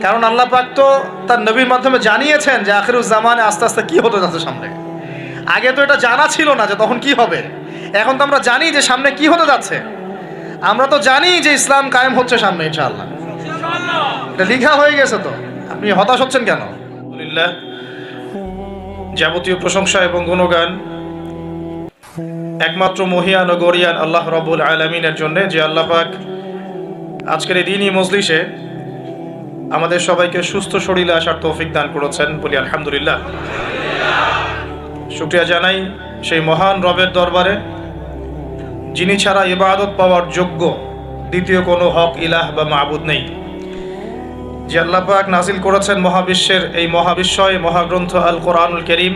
কারণ আল্লাহ পাক তো তার নবীর মাধ্যমে জানিয়েছেন যে আখিরুজ জামানে আস্তে আস্তে কি হতে যাচ্ছে সামনে। আগে তো এটা জানা ছিল না যে তখন কি হবে, এখন তো আমরা জানি যে সামনে কি হতে যাচ্ছে। আমরা তো জানি যে ইসলাম কায়েম হচ্ছে সামনে ইনশাআল্লাহ, এটা লেখা হয়ে গেছে। তো আপনি হতাশ হচ্ছেন কেন? আলহামদুলিল্লাহ, যাবতীয় প্রশংসা এবং গুণগান একমাত্র মহিয়ান ও গরিয়ান আল্লাহ রাব্বুল আলামিনের জন্য, যে আল্লাহ পাক আজকের এই দিনই মজলিসে আমাদের সবাইকে সুস্থ শরীরে আসার তৌফিক দান করেছেন। বলি আলহামদুলিল্লাহ। শুকরিয়া জানাই সেই মহান রবের দরবারে, যিনি ছাড়া ইবাদত পাওয়ার যোগ্য দ্বিতীয় কোনো হক ইলাহ বা মাবুদ নেই। যে আল্লাহ পাক নাজিল করেছেন মহাবিশ্বের এই মহাবিশ্বয় মহাগ্রন্থ আল কোরআনুল কারীম,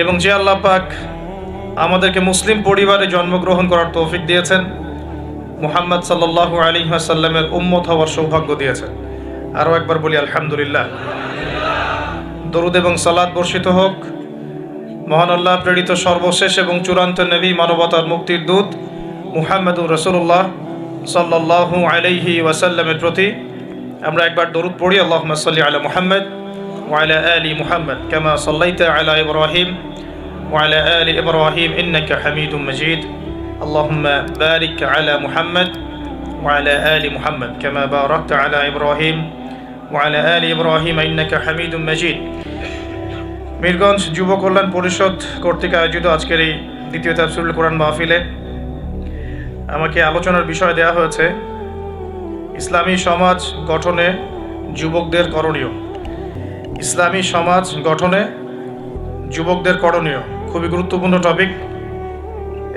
এবং যে আল্লাহ পাক আমাদেরকে মুসলিম পরিবারে জন্মগ্রহণ করার তৌফিক দিয়েছেন, মুহাম্মদ সাল্লাল্লাহু আলাইহি ওয়াসাল্লামের উম্মত হওয়ার সৌভাগ্য দিয়েছেন। আরও একবার বলি আলহামদুলিল্লাহ। দরুদ এবং সালাত বর্ষিত হোক মহান আল্লাহ প্রেরিত সর্বশেষ এবং চূড়ান্ত নবী, মানবতার মুক্তির দূত মুহাম্মদুর রাসূলুল্লাহ সাল্লাল্লাহু আলাইহি ওয়াসাল্লামের প্রতি। আমরা একবার দরুদ পড়ি। আল্লাহুম্মা সাল্লি আলা মুহাম্মদ ওয়া আলা আলি মুহাম্মদ কামা সাল্লাইতা আলা ইব্রাহিম ওয়া আলা আলি ইব্রাহিম ইন্নাকা হামিদুম মাজিদ। আল্লাহুম্মা বারিক আলা মুহাম্মদ ওয়া আলা আলি মুহাম্মদ কামা বারাকতা আলা ইব্রাহিম ওয়া আলা আলি ইব্রাহিম ইন্নাকা হামিদুম মাজিদ। মিরগঞ্জ যুব কল্যাণ পরিষদ কর্তৃক আয়োজিত আজকের এই দ্বিতীয় তাফসীরুল কোরআন মাহফিলে আমাকে আলোচনার বিষয় দেওয়া হয়েছে ইসলামী সমাজ গঠনে যুবকদের করণীয়। ইসলামী সমাজ গঠনে যুবকদের করণীয় খুবই গুরুত্বপূর্ণ টপিক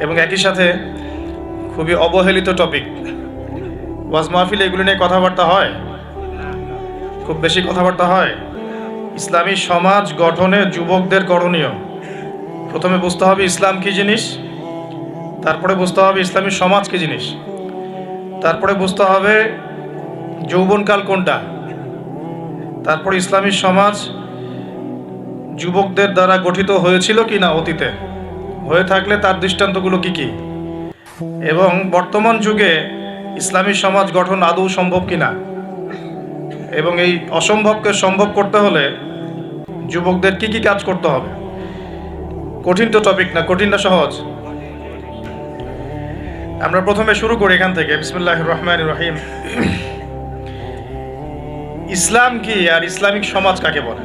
এবং একই সাথে খুবই অবহেলিত টপিক। ওয়াজ মাহফিলে এগুলো নিয়ে কথাবার্তা হয়, খুব বেশি কথাবার্তা হয়। ইসলামী সমাজ গঠনে যুবকদের করণীয়, প্রথমে বুঝতে হবে ইসলাম কি জিনিস, তারপরে বুঝতে হবে ইসলামী সমাজ কি জিনিস, তারপরে বুঝতে হবে যৌবনকাল কোনটা, তারপর ইসলামী সমাজ যুবকদের দ্বারা গঠিত হয়েছিল কি না অতীতে, হয়ে থাকলে তার দৃষ্টান্তগুলো কি কি, এবং বর্তমান যুগে ইসলামী সমাজ গঠন আদৌ সম্ভব কিনা, এবং এই অসম্ভবকে সম্ভব করতে হলে যুবকদের কি কি কাজ করতে হবে। কঠিন তো টপিক না, কঠিন না সহজ। আমরা প্রথমে শুরু করি এখান থেকে। বিসমিল্লাহির রহমানির রহিম। ইসলাম কি আর ইসলামিক সমাজ কাকে বলে,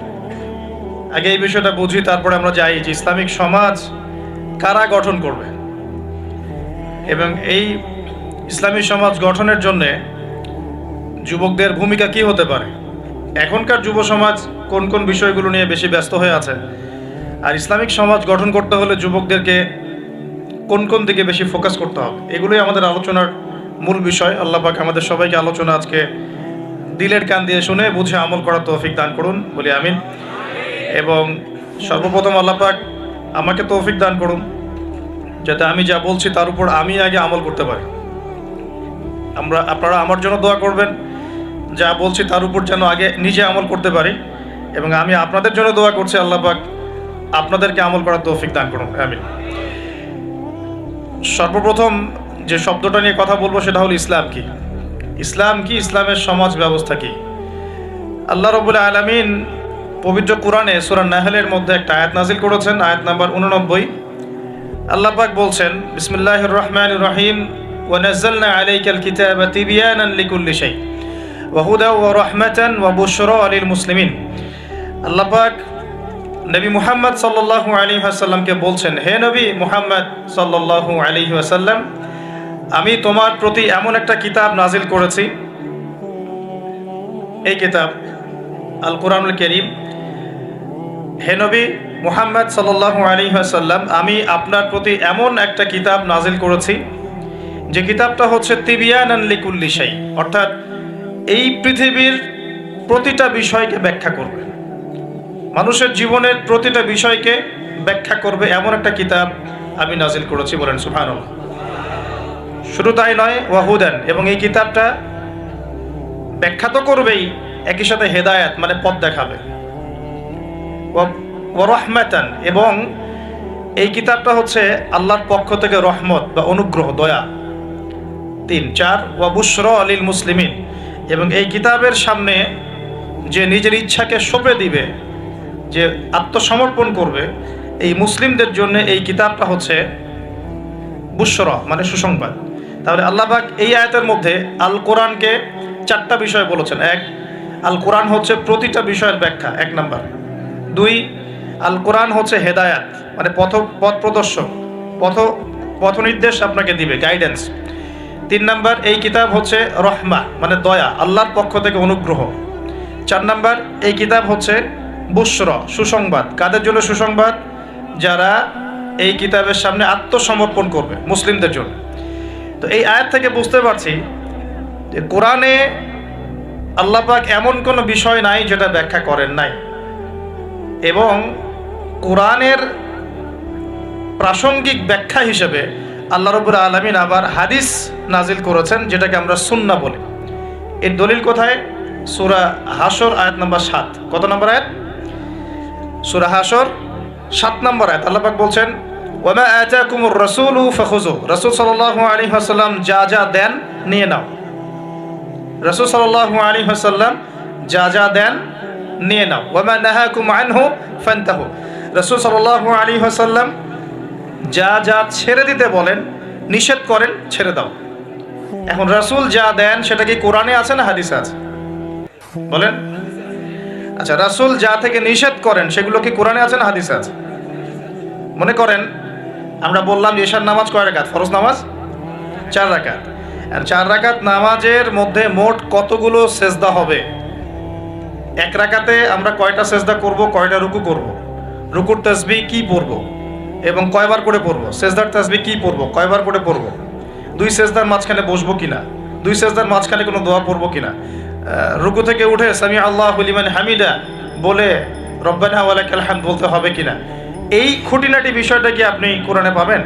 আগে এই বিষয়টা বুঝি, তারপরে আমরা যাই যে ইসলামিক সমাজ কারা গঠন করবে এবং এই ইসলামী সমাজ গঠনের জন্য যুবকদের ভূমিকা কি হতে পারে। এখনকার যুব সমাজ কোন কোন বিষয়গুলো নিয়ে বেশি ব্যস্ত হয়ে আছে, আর ইসলামিক সমাজ গঠন করতে হলে যুবকদেরকে কোন কোন দিকে বেশি ফোকাস করতে হবে, এগুলোই আমাদের আলোচনার মূল বিষয়। আল্লাহ পাক আমাদের সবাইকে আলোচনা আজকে দিলের কান দিয়ে শুনে বুঝে আমল করার তৌফিক দান করুন, বলি আমিন। এবং সর্বপ্রথম আল্লাহ পাক আমাকে তৌফিক দান করুন যাতে আমি যা বলছি তার উপর আমি আগে আমল করতে পারি। আপনারা আমার জন্য দোয়া করবেন, যা বলছি তার উপর যেন আগে নিজে আমল করতে পারি, এবং আমি আপনাদের জন্য দোয়া করছি আল্লাহ পাক আপনাদেরকে আমল করার তৌফিক দান করুন, আমিন। সর্বপ্রথম যে শব্দটা নিয়ে কথা বলবো সেটা হলো ইসলাম কি। ইসলাম কি, ইসলামের সমাজ ব্যবস্থা কি। আল্লাহ রাব্বুল আলামিন পবিত্র কোরআনে সূরা নাহলের মধ্যে একটা আয়াত নাজিল করেছেন, আয়াত নাম্বার 89। আল্লাহ পাক বলছেন, বিসমিল্লাহির রহমানির রহিম, ওয়া নাযালনা আলাইকাল কিতাবা তিবয়ানান লিকুল্লি শাই ওয়া হুদা ওয়া রাহমাতান ওয়া বুশরা লিল মুসলিমিন। আল্লাহ পাক নবী মুহাম্মদ সাল্লাল্লাহু আলাইহি ওয়াসাল্লামকে বলছেন, হে নবী মুহাম্মদ সাল্লাল্লাহু আলাইহি ওয়াসাল্লাম, আমি তোমার প্রতি এমন একটা কিতাব নাজিল করেছি, এই কিতাব আল কোরআনুল কারীম। হে নবী মুহাম্মদ সাল্লাল্লাহু আলাইহি ওয়াসাল্লাম, আমি আপনার প্রতি এমন একটা কিতাব নাজিল করেছি যে কিতাবটা হচ্ছে তিবয়ানান লিকুল্লি শাই, অর্থাৎ এই পৃথিবীর প্রতিটা বিষয়কে ব্যাখ্যা করবে, মানুষের জীবনের প্রতিটা বিষয়কে ব্যাখ্যা করবে, এমন একটা কিতাব আমি নাজিল করেছি। বলেন সুবহানাল্লাহ। শুধু তাই নয়, ওয়াহুদান, এবং এই কিতাবটা ব্যাখ্যা তো করবেই, একই সাথে হেদায়াত মানে পথ দেখাবে, ওয়া রাহমাতান, এবং এই কিতাবটা হচ্ছে আল্লাহর পক্ষ থেকে রহমত বা অনুগ্রহ, দয়া। 3, 4 ওয়া বুশরা লিল মুসলিমিন, এবং এই কিতাবের সামনে যে নিজের ইচ্ছাকে সঁপে দিবে, যে আত্মসমর্পণ করবে, এই মুসলিমদের জন্য এই কিতাবটা হচ্ছে বুশরা, মানে সুসংবাদ। তাহলে আল্লাহ পাক এই আয়াতের মধ্যে আল কোরআনকে 4টা বিষয় বলেছেন। 1, আল কোরআন হচ্ছে প্রতিটা বিষয়ের ব্যাখ্যা, 1 নাম্বার। 2, আল কোরআন হচ্ছে হেদায়াত, মানে পথ প্রদর্শক, পথ নির্দেশ আপনাকে দিবে, গাইডেন্স। 3 নাম্বার, এই কিতাব হচ্ছে রহমা, মানে দয়া, আল্লাহর পক্ষ থেকে অনুগ্রহ। 4 নাম্বার, এই কিতাব হচ্ছে বুশরা, সুসংবাদ। কাদের জন্য সুসংবাদ? যারা এই কিতাবের সামনে আত্মসমর্পণ করবে, মুসলিমদের জন্য। তো এই আয়াত থেকে বুঝতে পারছি যে কোরআনে আল্লাহ পাক এমন কোনো বিষয় নাই যেটা ব্যাখ্যা করেন নাই, এবং কোরআনের প্রাসঙ্গিক ব্যাখ্যা হিসেবে আল্লাহ রাব্বুল আলামিন আবার হাদিস নাজিল করেছেন, যেটাকে আমরা সুন্নাহ বলি। এর দলিল কোথায়? সূরা হাশর আয়াত নাম্বার 7। কত নম্বর আয়াত? সূরা হাশর 7 নম্বর আয়াত। আল্লাহ পাক বলছেন, ওয়ামা আতাকুমুর রাসূলু ফাখুযু। রাসূল সাল্লাল্লাহু আলাইহি ওয়াসাল্লাম যা যা দেন নিয়ে নাও। রাসূল সাল্লাল্লাহু আলাইহি ওয়াসাল্লাম যা যা দেন নিয়ে নাও। ওয়ামা নাহাকুম আনহু ফান্তাহু। রাসূল সাল্লাল্লাহু আলাইহি ওয়াসাল্লাম যা যা ছেড়ে দিতে বলেন, নিষেধ করেন, ছেড়ে দাও। এখন রাসূল যা দেন সেটা কি কোরআনে আছে না হাদিসে আছে? বলেন। আচ্ছা, রাসূল যা থেকে নিষেধ করেন সেগুলো কি কোরআনে আছে না হাদিসে আছে? মনে করেন আমরা বললাম ঈশার নামাজ কয় রাকাত? ফরজ নামাজ 4 রাকাত। আর 4 রাকাত নামাজের মধ্যে মোট কতগুলো সেজদা হবে? 1 রাকাতে আমরা কয়টা সেজদা করব, কয়টা রুকু করব, রুকুর তাসবিহ কি পড়ব এবং কয়বার করে পড়ব, সেজদার তাসবিহ কি পড়ব, কয়বার করে পড়ব, 2 সেজদার মাঝখানে বসবো কিনা, 2 সেজদার মাঝখানে কোনো দোয়া পড়ব কিনা, রুকু থেকে উঠে সামি আল্লাহু লিমান হামিদা বলে রব্বানা ওয়া লাকাল হামদ বলতে হবে কিনা, এই খুঁটিনাটি বিষয়টা কি আপনি কোরআনে পাবেন?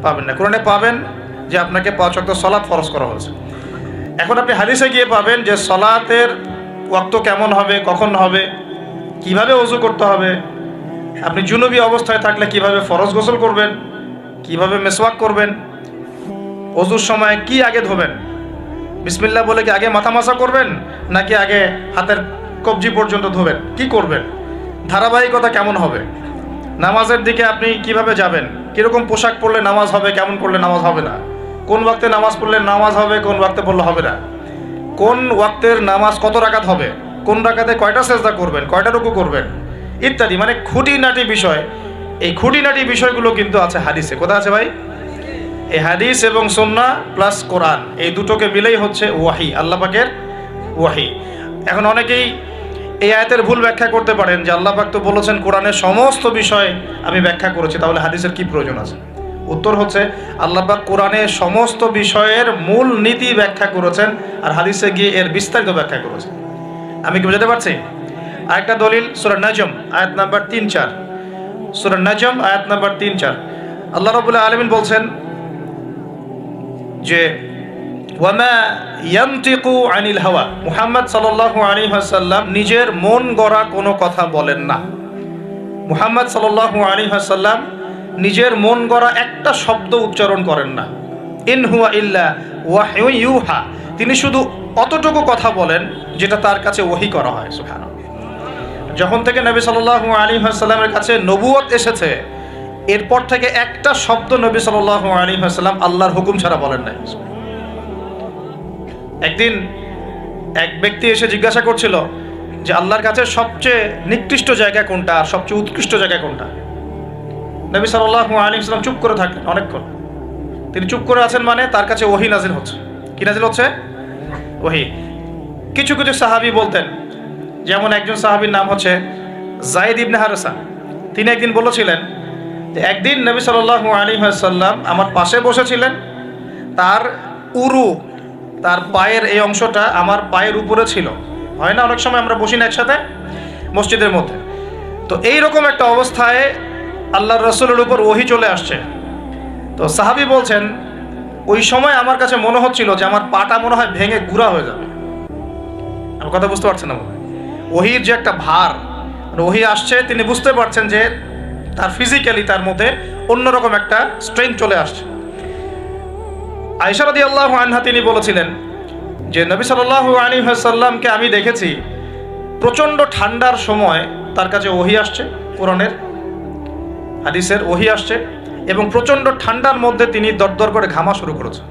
পাবেন না। কোরআনে পাবেন যে আপনাকে 5 ওয়াক্ত সালাত ফরজ করা হয়েছে। এখন আপনি হাদিসে গিয়ে পাবেন যে সালাতের ওয়াক্ত কেমন হবে, কখন হবে, কিভাবে ওযু করতে হবে, আপনি জুনুবি অবস্থায় থাকলে কিভাবে ফরজ গোসল করবেন, কিভাবে মেসওয়াক করবেন, ওযুর সময় কি আগে ধোবেন, বিসমিল্লাহ বলে কি আগে মাথা মাসা করবেন নাকি আগে হাতের কবজি পর্যন্ত ধোবেন, কি করবেন, ধারাবাহিকতা কেমন হবে, নামাজের দিকে আপনি কিভাবে যাবেন, কীরকম পোশাক পরলে নামাজ হবে, কেমন করলে নামাজ হবে না, কোন ওয়াক্তে নামাজ পড়লে নামাজ হবে, কোন ওয়াক্তে পড়লে হবে না, কোন ওয়াক্তের নামাজ কত রাকাত হবে, কোন রাকাতে কয়টা সেজদা করবেন, কয়টা রুকু করবেন, ইত্যাদি, মানে খুঁটিনাটি বিষয়। এই খুঁটিনাটি বিষয়গুলো কিন্তু আছে হাদিসে। কোথায় আছে ভাই? এই হাদিস এবং সুন্নাহ প্লাস কোরআন, এই দুটোকে মিলেই হচ্ছে ওয়াহি, আল্লাহ পাকের ওয়াহি। এখন অনেকেই এই আয়াতের ভুল ব্যাখ্যা করতে পারেন যে আল্লাহ পাক তো বলেছেন কোরআনের সমস্ত বিষয় আমি ব্যাখ্যা করেছি, তাহলে হাদিসের কি প্রয়োজন আছে? উত্তর হচ্ছে আল্লাহ পাক কোরআনের সমস্ত বিষয়ের মূল নীতি ব্যাখ্যা করেছেন, আর হাদিসে গিয়ে এর বিস্তারিত ব্যাখ্যা করেছেন। আমি কি বুঝাতে পারছি? আরেকটা দলিল সূরা নাজম আয়াত নাম্বার 3-4। সূরা নাজম আয়াত নাম্বার 3-4 আল্লাহ রাব্বুল আলামিন বলছেন যে ওয়ামা ইয়ানতিকু আনিল হাওয়া। মুহাম্মদ সাল্লাল্লাহু আলাইহি ওয়াসাল্লাম নিজের মন গড়া কোনো কথা বলেন না। মুহাম্মদ সাল্লাল্লাহু আলাইহি ওয়াসাল্লাম নিজের মন গড়া একটা শব্দ উচ্চারণ করেন না। ইন হুয়া ইল্লা ওয়াহয়ু ইউহা। তিনি শুধু অতটুকু কথা বলেন যেটা তার কাছে ওহী করা হয়। সুবহানাল্লাহ। যখন থেকে নবী সাল্লাল্লাহু আলাইহি ওয়াসাল্লামের কাছে নবুয়ত এসেছে, এরপর থেকে একটা শব্দ নবী সাল্লাল্লাহু আলাইহি ওয়াসাল্লাম আল্লাহর হুকুম ছাড়া বলেন নাই। একদিন এক ব্যক্তি এসে জিজ্ঞাসা করছিল যে আল্লাহর কাছে সবচেয়ে নিকৃষ্ট জায়গা কোনটা আর সবচেয়ে উৎকৃষ্ট জায়গা কোনটা। নবী সাল্লাল্লাহু আলাইহি ওয়াসাল্লাম চুপ করে থাকলেন অনেকক্ষণ। তিনি চুপ করে আছেন মানে তার কাছে ওহী নাজিল হচ্ছে। কি নাজিল হচ্ছে? ওহী। কিছু কিছু সাহাবী বলতেন, যেমন একজন সাহাবীর নাম হচ্ছে যায়েদ ইবনে হারেসা। তিনি একদিন বলেছিলেন যে একদিন নবী সাল্লাল্লাহু আলাইহি ওয়াসাল্লাম আমার পাশে বসেছিলেন, তার উরু, তার পায়ের এই অংশটা আমার পায়ের উপরে ছিল। হয় না অনেক সময় আমরা বসি না একসাথে মসজিদের মধ্যে, তো এইরকম একটা অবস্থায় আল্লাহর রাসূলের উপর ওহী চলে আসছে। তো সাহাবী বলছেন ওই সময় আমার কাছে মনে হচ্ছিল যে আমার পাটা মনে হয় ভেঙে গুঁড়া হয়ে যাবে। আমার কথা বুঝতে পারছেন না? ওহীর যে একটা ভার, ওহী আসছে, তিনি বুঝতে পারছেন যে তার ফিজিক্যালি তার মধ্যে অন্যরকম একটা স্ট্রেংথ চলে আসছে। আয়েশা রাদিয়াল্লাহু আনহা তিনি বলেছিলেন যে নবী সাল্লাল্লাহু আলাইহি ওয়াসাল্লামকে আমি দেখেছি প্রচণ্ড ঠান্ডার সময় তার কাছে ওহী আসছে, কোরআনের হাদিসের ওহী আসছে, এবং প্রচণ্ড ঠান্ডার মধ্যে তিনি দরদর করে ঘামা শুরু করেছেন।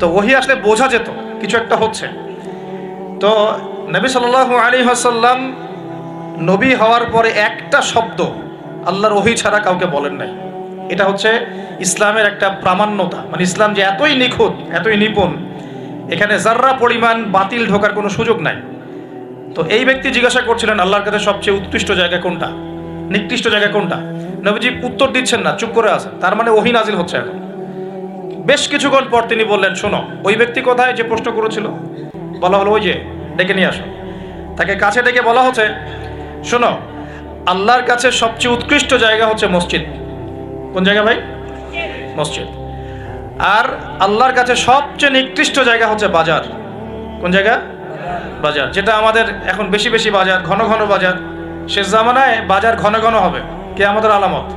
তো ওহী আসলে বোঝা যেত কিছু একটা হচ্ছে। তো নবী সাল্লাল্লাহু আলাইহি ওয়াসাল্লাম নবী হওয়ার পরে একটা শব্দ আল্লাহর ওহী ছাড়া কাউকে বলেন নাই। এটা হচ্ছে ইসলামের একটা প্রামাণ্যতা, মানে ইসলাম যে এতই নিখুঁত, এতই নিপুণ, এখানে যার্রা পরিমাণ বাতিল ঢোকার কোনো সুযোগ নাই। তো এই ব্যক্তি জিজ্ঞাসা করছিলেন আল্লাহর কাছে সবচেয়ে উৎকৃষ্ট জায়গা কোনটা, নিকৃষ্ট জায়গা কোনটা। নবীজি উত্তর দিচ্ছেন না, চুপ করে আছেন। তার মানে ওহী নাজিল হচ্ছে এখন। বেশ কিছুক্ষণ পর তিনি বললেন, শোনো, ওই ব্যক্তি কোথায় যে প্রশ্ন করেছিল? বলা হলো, ওই যে, ডেকে নিয়ে আসো। তাকে কাছে ডেকে বলা হচ্ছে, শোনো, আল্লাহর কাছে সবচেয়ে উৎকৃষ্ট জায়গা হচ্ছে মসজিদ। কোন জায়গা ভাই? মসজিদ। আর আল্লাহর কাছে সবচেয়ে নিকৃষ্ট জায়গা হচ্ছে বাজার। কোন জায়গা? বাজার। যেটা আমাদের এখন বেশি বেশি বাজার, ঘন ঘন বাজার। শেষ জামানায় বাজার ঘন ঘন হবে, কে আমাদের আলামত।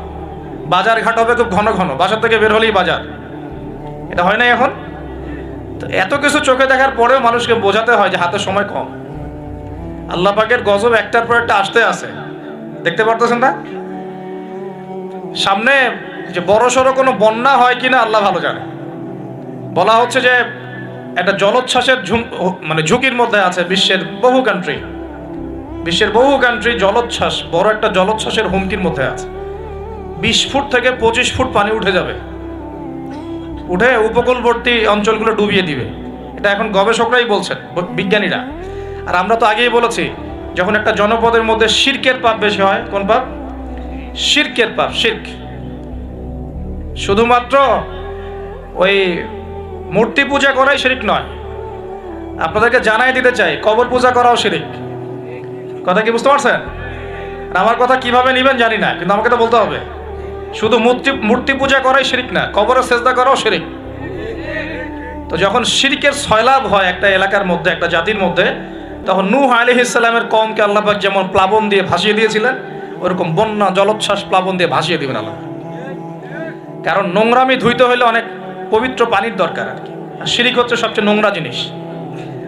বাজার ঘাট হবে খুব ঘন ঘন, বাসার থেকে বের হলেই বাজার। এটা হয় না এখন? তো এত কিছু চোখে দেখার পরেও মানুষকে বোঝাতে হয় যে হাতে সময় কম। আল্লাহ পাকের গজব একটার পর একটা আসতে আছে, দেখতে পারতেছেন না? সামনে যে বড় সড়ো কোনো বন্যা হয় কিনা আল্লাহ ভালো জানে। বলা হচ্ছে যে একটা জলোচ্ছ্বাসের মানে ঝুঁকির মধ্যে আছে বিশ্বের বহু কান্ট্রি। বিশ্বের বহু কান্ট্রি জলোচ্ছ্বাস, বড় একটা জলোচ্ছ্বাসের হুমকির মধ্যে আছে। 20 ফুট থেকে 25 ফুট পানি উঠে যাবে, উঠে উপকূলবর্তী অঞ্চলগুলো ডুবিয়ে দিবে। এটা এখন গবেষকরাই বলছেন, বিজ্ঞানীরা। আর আমরা তো আগেই বলেছি, যখন একটা জনপদের মধ্যে শিরকের পাপ বেশি হয়, কোন পাপ? শিরকের পাপ। শিরক শুধুমাত্র ওই মূর্তি পূজা করাই শিরক নয়। আপনাদেরকে জানাই দিতে চাই, কবর পূজা করাও শিরক। কথা কি বুঝতে পারছেন? আমার কথা কিভাবে নেবেন জানি না, কিন্তু আমাকে তো বলতে হবে। শুধু মূর্তি পূজা করাই শিরক না, কবরে সেজদা করাও শিরক। তো যখন শিরকের সয়লাব হয় একটা এলাকার মধ্যে, একটা জাতির মধ্যে, তখন নূহ আলাইহিস সালামের কওমকে আল্লাহ পাক যেমন প্লাবন দিয়ে ভাসিয়ে দিয়েছিলেন, ওরকম বন্যা জলোচ্ছ্বাস প্লাবন দিয়ে ভাসিয়ে দিবেন আল্লাহ। কারণ নোংরামি ধুইতে হলে অনেক পবিত্র পানির দরকার আর কি। আর শিরক হচ্ছে সবচেয়ে নোংরা জিনিস।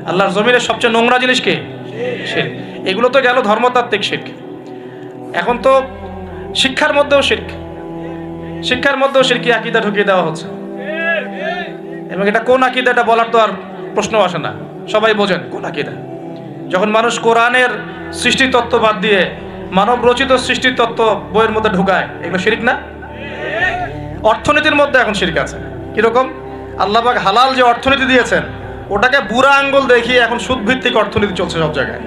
আল্লাহর জমিনের সবচেয়ে নোংরা জিনিস কি? শিরক। এগুলো তো গেল ধর্মতাত্ত্বিক শিরক। এখন তো শিক্ষার মধ্যেও শিরক, শিক্ষার মধ্যেও শিরকি আকীদা ঢুকিয়ে দেওয়া হচ্ছে। এবং এটা কোন আকীদা, এটা বলার তো আর প্রশ্ন আসে না, সবাই বোঝেন কোন আকীদা। যখন মানুষ কোরআনের সৃষ্টিতত্ত্ব বাদ দিয়ে মানব রচিত সৃষ্টিতত্ত্ব বইয়ের মধ্যে ঢুকায়, এগুলো শিরক না? অর্থনীতির মধ্যে এখন শিরক আছে। কিরকম? আল্লাহ পাক হালাল যে অর্থনীতি দিয়েছেন, ওটাকে বুড়া আঙ্গুল দেখিয়ে এখন সুদ ভিত্তিক অর্থনীতি চলছে সব জায়গায়।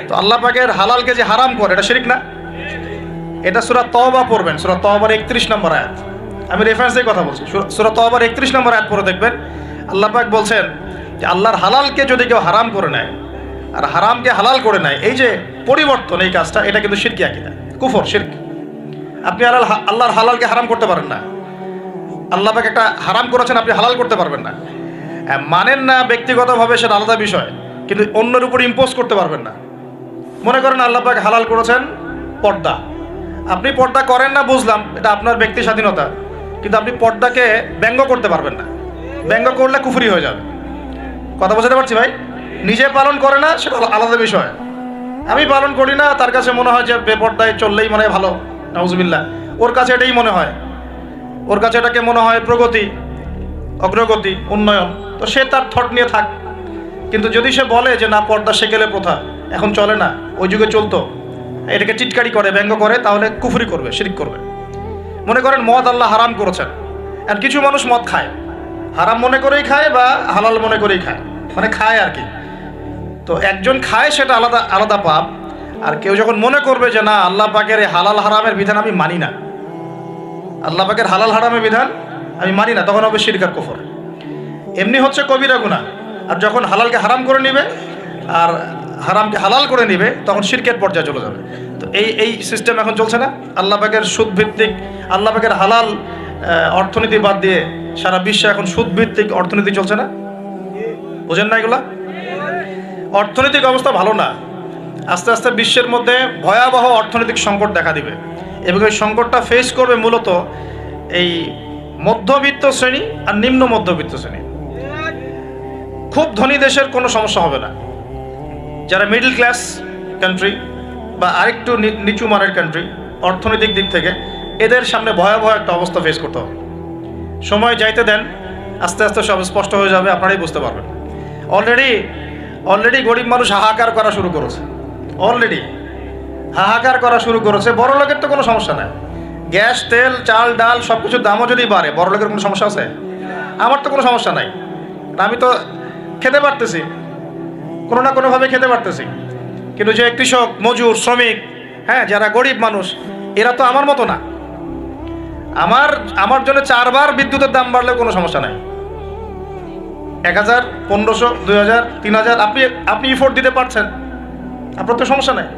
তো আল্লাহ পাকের হালালকে যে হারাম করে, এটা শিরক না? এটা সূরা তওবা পড়বেন, সূরা তওবার 31 নম্বর আয়াত। আমি রেফারেন্সের কথা বলছি। সূরা তওবার 31 নম্বর আয়াত পড়ে দেখবেন, আল্লাহ পাক বলছেন যে আল্লাহর হালালকে যদি কেউ হারাম করে নেয় আর হারামকে হালাল করে নেয়, এই যে পরিবর্তন, এই কাজটা, এটা কিন্তু শিরকি আকীদা, কুফর, শিরক। আপনি আল্লাহর হালালকে হারাম করতে পারেন না। আল্লাহ পাক একটা হারাম করেছেন, আপনি হালাল করতে পারবেন না। মানেন না ব্যক্তিগতভাবে, সেটা আলাদা বিষয়, কিন্তু অন্যের উপর ইম্পোজ করতে পারবেন না। মনে করেন আল্লাহ পাক হালাল করেছেন পর্দা, আপনি পর্দা করেন না, বুঝলাম, এটা আপনার ব্যক্তি স্বাধীনতা, কিন্তু আপনি পর্দাকে ব্যঙ্গ করতে পারবেন না। ব্যঙ্গ করলে কুফরি হয়ে যাবে। কথা বোঝাতে পারছি ভাই? নিজে পালন করে না, সেটা আলাদা বিষয়। আমি পালন করি না, তার কাছে মনে হয় যে বেপর্দায় চললেই মনে হয় ভালো, নাউজুবিল্লাহ। ওর কাছে এটাই মনে হয়, ওর কাছে এটাকে মনে হয় প্রগতি, অগ্রগতি, উন্নয়ন। তো সে তার থট নিয়ে থাক। কিন্তু যদি সে বলে যে না, পর্দা সেকেলে প্রথা, এখন চলে না, ওই যুগে চলতো, এটাকে টিটকারি করে, ব্যঙ্গ করে, তাহলে কুফরি করবে, শিরক করবে। মনে করেন মদ আল্লাহ হারাম করেছেন, আর কিছু মানুষ মদ খায়, হারাম মনে করেই খায় বা হালাল মনে করেই খায়, মানে খায় আর কি। তো একজন খায়, সেটা আলাদা আলাদা পাপ। আর কেউ যখন মনে করবে যে না, আল্লাহ পাকের এই হালাল হারামের বিধান আমি মানি না, আল্লাহ পাকের হালাল হারামের বিধান আমি মানি না, তখন হবে শিরক আর কুফর। এমনি হচ্ছে কবিরা গুনাহ। আর যখন হালালকে হারাম করে নিবে আর হারামকে হালাল করে নিবে, তখন শিরকের পর্যায়ে চলে যাবে। তো এই সিস্টেম এখন চলছে না? আল্লাহ পাকের সুদ ভিত্তিক, আল্লাহ পাকের হালাল অর্থনীতি বাদ দিয়ে সারা বিশ্বে এখন সুদ ভিত্তিক অর্থনীতি চলছে না? বোঝেন না এগুলা? অর্থনৈতিক অবস্থা ভালো না। আস্তে আস্তে বিশ্বের মধ্যে ভয়াবহ অর্থনৈতিক সংকট দেখা দিবে, এবং এই সংকটটা ফেস করবে মূলত এই মধ্যবিত্ত শ্রেণী আর নিম্ন মধ্যবিত্ত শ্রেণী। খুব ধনী দেশের কোনো সমস্যা হবে না, যারা মিডল ক্লাস কান্ট্রি বা আরেকটু নিচু মানের কান্ট্রি অর্থনৈতিক দিক থেকে, এদের সামনে ভয়াবহ একটা অবস্থা ফেস করতে হবে। সময় যাইতে দেন, আস্তে আস্তে সব স্পষ্ট হয়ে যাবে, আপনারাই বুঝতে পারবেন। অলরেডি গরিব মানুষ হাহাকার করা শুরু করেছে, হাহাকার করা শুরু করেছে। বড় লোকের তো কোনো সমস্যা নাই, গ্যাস তেল চাল ডাল সব কিছুর দামও যদি বাড়ে, বড় লোকের কোনো সমস্যা আছে? আমার তো কোনো সমস্যা নাই, আমি তো খেতে পারতেছি, কোনো না কোনোভাবে খেতে পারতেছি। কিন্তু যে কৃষক, মজুর, শ্রমিক, হ্যাঁ, যারা গরিব মানুষ, এরা তো আমার মতো না। আমার জন্য 4 বার বিদ্যুতের দাম বাড়লেও কোনো সমস্যা নাই। 1000, 1500, 2000, 3000 আপনি ইফোর্ট দিতে পারছেন, আপনার তো সমস্যা নাই।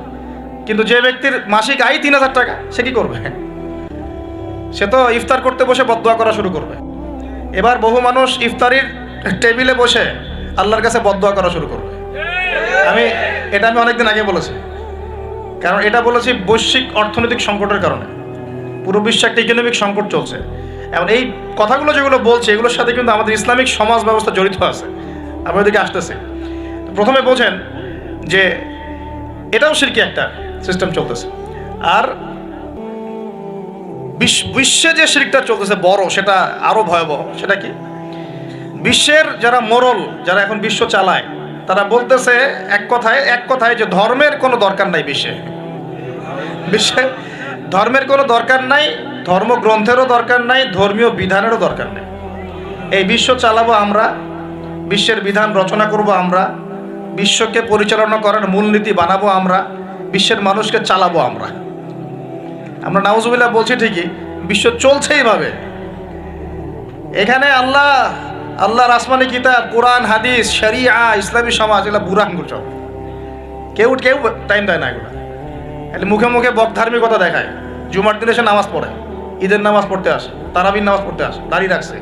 কিন্তু যে ব্যক্তির মাসিক আয় 3000 টাকা, সে কি করবে? সে তো ইফতার করতে বসে বদদোয়া করা শুরু করবে। এবার বহু মানুষ ইফতারির টেবিলে বসে আল্লাহর কাছে বদদোয়া করা শুরু করবে। আমি অনেকদিন আগে বলেছি, কারণ এটা বলেছি বৈশ্বিক অর্থনৈতিক সংকটের কারণে। পুরো বিশ্বে একটা ইকোনমিক সংকট চলছে। এবং এই কথাগুলো যেগুলো বলছে, এগুলোর সাথে কিন্তু আমাদের ইসলামিক সমাজ ব্যবস্থা জড়িত আছে। আমরা ওদিকে আসতেছি। প্রথমে বোঝেন যে এটাও শিরকি একটা সিস্টেম চলতেছে। আর বিশ্বে যে শিরকটা চলতেছে বড়, সেটা আরো ভয়াবহ। সেটা কি? বিশ্বের যারা মোরল, যারা এখন বিশ্ব চালায়, তারা বলতেছে এক কথায় যে ধর্মের কোনো দরকার নাই বিশ্বে ধর্মের কোনো দরকার নাই, ধর্মগ্রন্থেরও দরকার নাই, ধর্মীয় বিধানেরও দরকার নেই। এই বিশ্ব চালাবো আমরা, বিশ্বের বিধান রচনা করব আমরা, বিশ্বকে পরিচালনা করার মূলনীতি বানাবো আমরা, বিশ্বের মানুষকে চালাবো আমরা। নাউজুবিল্লাহ বলছি ঠিকই, বিশ্ব চলছে এইভাবে। এখানে আল্লাহর আসমানি কিতাব, কোরআন, হাদিস, শরিয়া, ইসলামী সমাজ, এগুলো বুড়া আঙ্গুল সব। কেউ টাইম দেয় না এগুলো। মুখে মুখে বক ধার্মিকতা দেখায়। জুমার দিনে সে নামাজ পড়ে, ঈদের নামাজ পড়তে আসে, তারাবির নামাজ পড়তে আসে, দাড়ি রাখছে,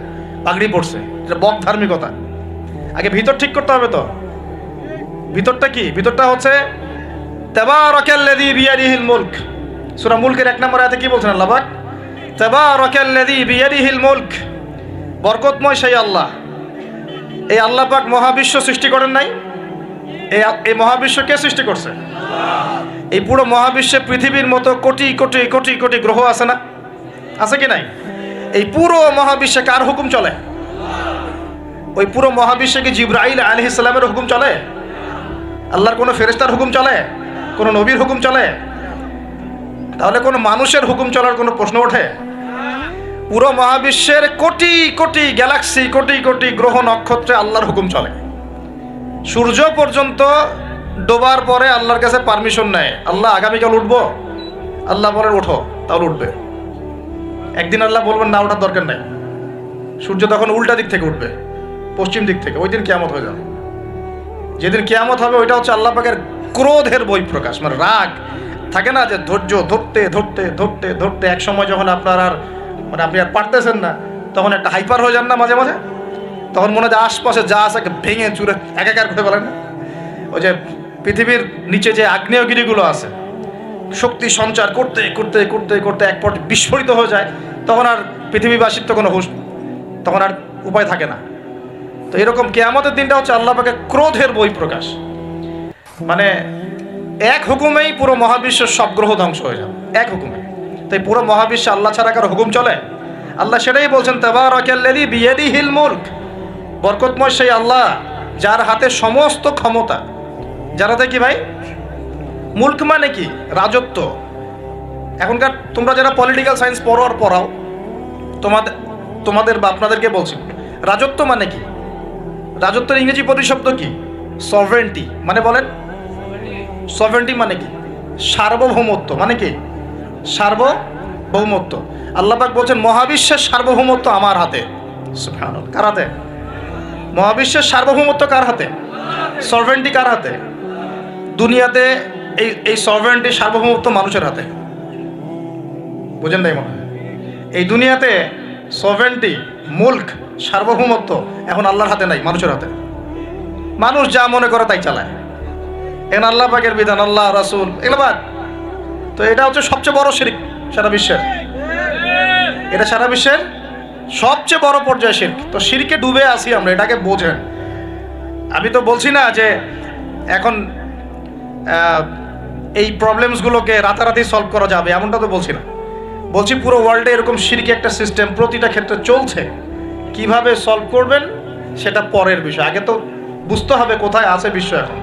পাগড়ি পড়ছে, এটা বক ধার্মিকতা। আগে ভিতর ঠিক করতে হবে। তো ভিতরটা কি? ভিতরটা হচ্ছে তাবারাকাল্লাযী বিয়াদিহিল মুলক। সূরা মুলকের 1 নম্বর আয়াতে কি বলছেন আল্লাহ পাক? তাবারাকাল্লাযী বিয়াদিহিল মুলক, বরকতময় সেই আল্লাহ। এই আল্লাহ পাক মহাবিশ্ব সৃষ্টি করেন নাই? এই মহাবিশ্ব কে সৃষ্টি করছে? এই পুরো মহাবিশ্বে পৃথিবীর মতো কোটি কোটি কোটি কোটি গ্রহ আছে না? আছে কি নাই? এই পুরো মহাবিশ্বে কার হুকুম চলে? ওই পুরো মহাবিশ্বে কি জিবরাইল আলাইহিস সালামের হুকুম চলে? আল্লাহর কোনো ফেরেশতার হুকুম চলে? কোনো নবীর হুকুম চলে? তাহলে কোনো মানুষের হুকুম চলার কোনো প্রশ্ন ওঠে? পুরো মহাবিশ্বের কোটি কোটি গ্যালাক্সি, কোটি কোটি গ্রহ নক্ষত্রে আল্লাহর হুকুম চলে। সূর্য পর্যন্ত ডোবার পরে আল্লাহর কাছে পারমিশন নেয়, আল্লাহ আগামীকাল উঠবো, আল্লাহ বলেন ওঠো, তাহলে উঠবে। একদিন আল্লাহ বলবেন না, ওঠার দরকার নেই। সূর্য তখন উল্টা দিক থেকে উঠবে, পশ্চিম দিক থেকে। ওই দিন কিয়ামত হয়ে যাবে। যেদিন কিয়ামত হবে, ওইটা হচ্ছে আল্লাহ পাকের ক্রোধের বহিঃপ্রকাশ, মানে রাগ থাকে না, যে ধৈর্য ধরতে ধরতে ধরতে ধরতে এক সময় যখন আপনি আর পারতেছেন না, তখন একটা হাইপার হয়ে যান না মাঝে মাঝে। তখন মনে হয় আশপাশে যা আছে ভেঙে চুরে একাকার করে বলেন না। ওই যে পৃথিবীর নিচে যে আগ্নেয়গিরিগুলো আছে, শক্তি সঞ্চার করতে করতে করতে করতে এক পর্যায়ে বিস্ফোরিত হয়ে যায়, তখন আর পৃথিবীবাসীর তো কোনো হুঁশ, তখন আর উপায় থাকে না। তো এরকম কিয়ামতের দিনটা হচ্ছে আল্লাহ পাকের ক্রোধের বহিঃপ্রকাশ। মানে এক হুকুমেই পুরো মহাবিশ্বের সব গ্রহ ধ্বংস হয়ে যাবে, এক হুকুমে। তাই পুরো মহাবিশ্বে আল্লাহ ছাড়া কারো হুকুম চলে? আল্লাহ সেটাই বলছেন, তাবারাকাল্লাযী বিয়াদিহিল মুলক, বরকতময় সেই আল্লাহ যার হাতে সমস্ত ক্ষমতা। যার হাতে কি ভাই? মুলক মানে কি? রাজত্ব। এখনকার তোমরা যারা পলিটিক্যাল সায়েন্স পড়াও, তোমাদের বা আপনাদেরকে বলছি, রাজত্ব মানে কি? রাজত্বের ইংরেজি প্রতিশব্দ কি? সভরেন্টি। মানে বলেন, সভরেন্টি মানে কি? সার্বভৌমত্ব। মানে কি? সার্বভৌমত্ব। আল্লাহ পাক বলছেন মহাবিশ্বের সার্বভৌমত্ব আমার হাতে। সুবহানাল্লাহ। কার হাতে? মহাবিশ্বের সার্বভৌমত্ব কার হাতে? সভরেন্টি কার হাতে? দুনিয়াতে এই সভরেন্টি, সার্বভৌমত্ব মানুষের হাতে। বুঝেন নাই মনে হয়? এই দুনিয়াতে সভরেন্টি, মুলক, সার্বভৌমত্ব এখন আল্লাহর হাতে নাই, মানুষের হাতে। মানুষ যা মনে করে তাই চালায়। এখন আল্লাহ পাকের বিধান, আল্লাহ, রাসূল, এগুলো বাদ। তো এটা হচ্ছে সবচেয়ে বড় শিরক সারা বিশ্বের। এটা সারা বিশ্বের সবচেয়ে বড় পর্যায়ে শিরক। তো শিরকে ডুবে আসি আমরা, এটাকে বোঝেন। আমি তো বলছি না যে এখন এই প্রবলেমসগুলোকে রাতারাতি সলভ করা যাবে, এমনটা তো বলছি না। বলছি পুরো ওয়ার্ল্ডে এরকম শিরকি একটা সিস্টেম প্রতিটা ক্ষেত্রে চলছে, কিভাবে সলভ করবেন সেটা পরের বিষয়, আগে তো বুঝতে হবে কোথায় আছে বিশ্ব এখন।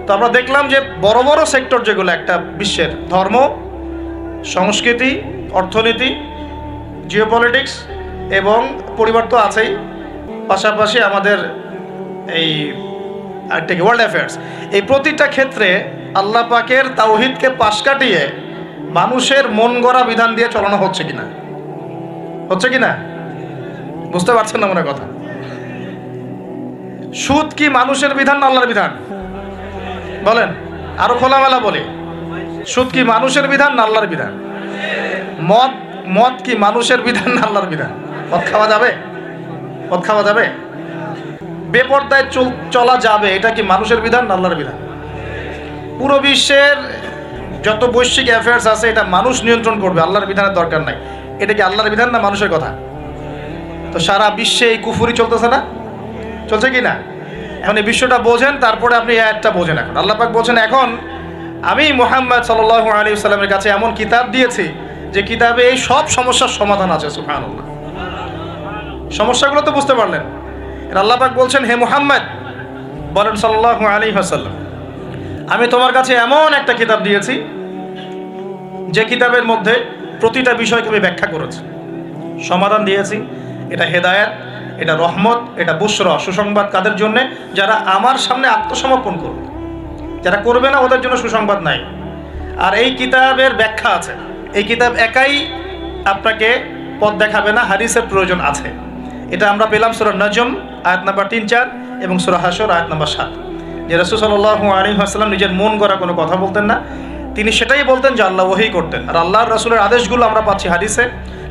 তো আমরা দেখলাম যে বড় বড় সেক্টর যেগুলো একটা বিশ্বের, ধর্ম, সংস্কৃতি, অর্থনীতি, জিওপলিটিক্স এবং পরিবার তো আছেই, পাশাপাশি আমাদের এই আরেকটা ওয়ার্ল্ড অ্যাফেয়ার্স, এই প্রতিটা ক্ষেত্রে আল্লাহ পাকের তাওহীদকে পাশ কাটিয়ে মানুষের মন গড়া বিধান দিয়ে চালানো হচ্ছে কিনা, হচ্ছে কিনা বুঝতে পারছেন না মনে কথা? সুদ কি মানুষের বিধান না আল্লাহর বিধান? বলেন, আরো খোলামেলা বলি, সুদ কি মানুষের বিধান না আল্লাহর বিধান? মদ কি মানুষের বিধান না আল্লাহর বিধান? মদ খাওয়া যাবে? মদ খাওয়া যাবে? বেপরদায় চলা যাবে, এটা কি মানুষের বিধান না আল্লাহর বিধান? পুরো বিশ্বের যত বৈশ্বিক অ্যাফেয়ার্স আছে এটা মানুষ নিয়ন্ত্রণ করবে, আল্লাহর বিধানের দরকার নাই। এটা কি আল্লাহর বিধান না মানুষের কথা? তো সারা বিশ্বে এই কুফুরি চলতেছে না, চলছে কি না? এখন এই বিশ্বটা বোঝেন, তারপরে আপনি এই আয়াতটা বোঝেন। এখন আল্লাহ পাক বলছেন, এখন আমি মুহাম্মদ সাল্লাল্লাহু আলাইহি ওয়াসাল্লামের কাছে এমন কিতাব দিয়েছি যে কিতাবে এই সব সমস্যার সমাধান আছে। সুবহানাল্লাহ, সমস্যাগুলো তো বুঝতে পারলেন। আল্লাহ পাক বলছেন, হে মুহাম্মদ বলেন সাল্লাল্লাহু আলাইহি ওয়াসাল্লাম, আমি তোমার কাছে এমন একটা কিতাব দিয়েছি যে কিতাবের মধ্যে প্রতিটা বিষয়কে আমি ব্যাখ্যা করেছি, সমাধান দিয়েছি। এটা হেদায়েত, এটা রহমত, এটা বুশরা, সুসংবাদ কাদের জন্য? যারা আমার সামনে আত্মসমর্পণ করবে। যারা করবে না ওদের জন্য সুসংবাদ নাই। আর এই কিতাবের ব্যাখ্যা আছে, এই কিতাব একাই আপনাকে পথ দেখাবে না, হাদিসের প্রয়োজন আছে। এটা আমরা পেলাম সূরা নজম আয়াত নাম্বার 3-4 এবং সূরা হাশর আয়াত নাম্বার 7, যে রাসূল সাল্লাল্লাহু আলাইহি ওয়াসাল্লাম নিজের মন গড়া কোনো কথা বলতেন না, তিনি সেটাই বলতেন যে আল্লাহ ওহী করতেন। আর আল্লাহর রাসূলের আদেশগুলো আমরা পাচ্ছি হাদিসে,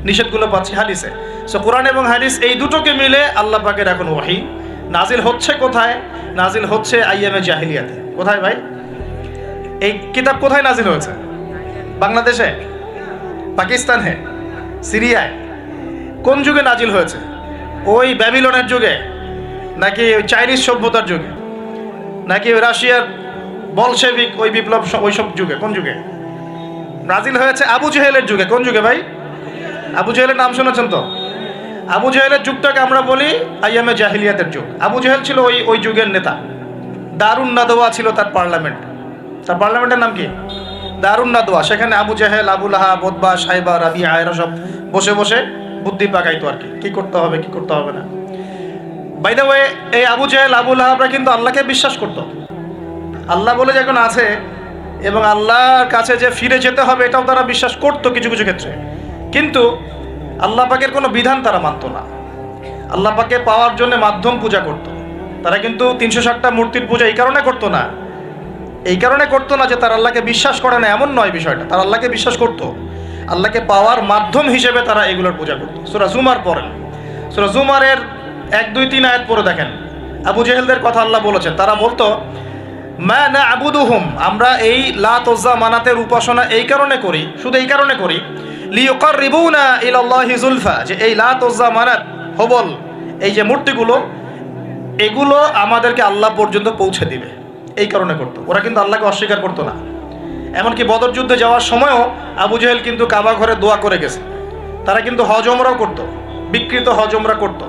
নিষেধগুলো পাচ্ছি হাদিসে। সো কোরআন এবং হাদিস এই দুটোকে মিলে আল্লাহ পাকের এখন ওহী নাজিল হচ্ছে। কোথায় নাজিল হচ্ছে? আইয়ামে জাহিলিয়াতে। কোথায় ভাই? এই কিতাব কোথায় নাজিল হয়েছে? বাংলাদেশে, পাকিস্তানে, সিরিয়ায়? কোন যুগে নাজিল হয়েছে? ওই ব্যাবিলনের যুগে, নাকি ওই চাইনিজ সভ্যতার যুগে, নাকি ওই রাশিয়ার বলশেভিক ওই বিপ্লব ওইসব যুগে? কোন যুগে নাজিল হয়েছে? আবু জেহেলের যুগে। কোন যুগে ভাই? আবু জেহেলের নাম শুনেছেন তো? আবু জেহেলের যুগটাকে আমরা বলি আইয়ামে জাহিলিয়াতের যুগ। আবু জেহেল ছিল ওই যুগের নেতা। দারুন নাদওয়া ছিল তার পার্লামেন্ট। তার পার্লামেন্টের নাম কি? দারুন নাদওয়া। সেখানে আবু জেহেল, আবু লাহাব, উতবা, সাইবা, রাবিয়া এরা সব বসে বসে বুদ্ধি পাকাইতো আর কি, কি করতে হবে কি করতে হবে না। বাই দ্য ওয়ে, এই আবু জেহেল, আবু লাহাবরা কিন্তু আল্লাহকে বিশ্বাস করতো। আল্লাহ বলে যখন আছে এবং আল্লাহর কাছে যে ফিরে যেতে হবে এটাও তারা বিশ্বাস করতো কিছু কিছু ক্ষেত্রে। কিন্তু আল্লাহ পাকের কোনো বিধান তারা মানতো না। আল্লাহ পাকে পাওয়ার জন্য মাধ্যম পূজা করত। তারা কিন্তু 360টা মূর্তির পূজা এই কারণে করতো না, যে তারা আল্লাহকে বিশ্বাস করে না এমন নয় বিষয়টা। তারা আল্লাহকে বিশ্বাস করতো, আল্লাহকে পাওয়ার মাধ্যম হিসেবে তারা এগুলোর পূজা করতো। সূরা জুমার পড়েন, সূরা জুমারের 1, 2, 3 আয়াত পড়ে দেখেন আবু জেহেলদের কথা আল্লাহ বলেছেন। তারা বলতো, মা না'বুদুহুম, আমরা এই লাত উজ্জা মানাতের উপাসনা এই কারণে করি, শুধু এই কারণে করি, লিয়ুকাররিবুনা ইলাল্লাহি যুলফা, যে এই লাত উজ্জা মানাত, হবল, এই যে মূর্তিগুলো, এগুলো আমাদেরকে আল্লাহ পর্যন্ত পৌঁছে দিবে, এই কারণে করতো। ওরা কিন্তু আল্লাহকে অস্বীকার করতো না। এমনকি বদর যুদ্ধে যাওয়ার সময়ও আবু জেহেল কিন্তু কাবা ঘরে দোয়া করে গেছে। তারা কিন্তু হজ ওমরাও করতো, বিকৃত হজ ওমরা করতো।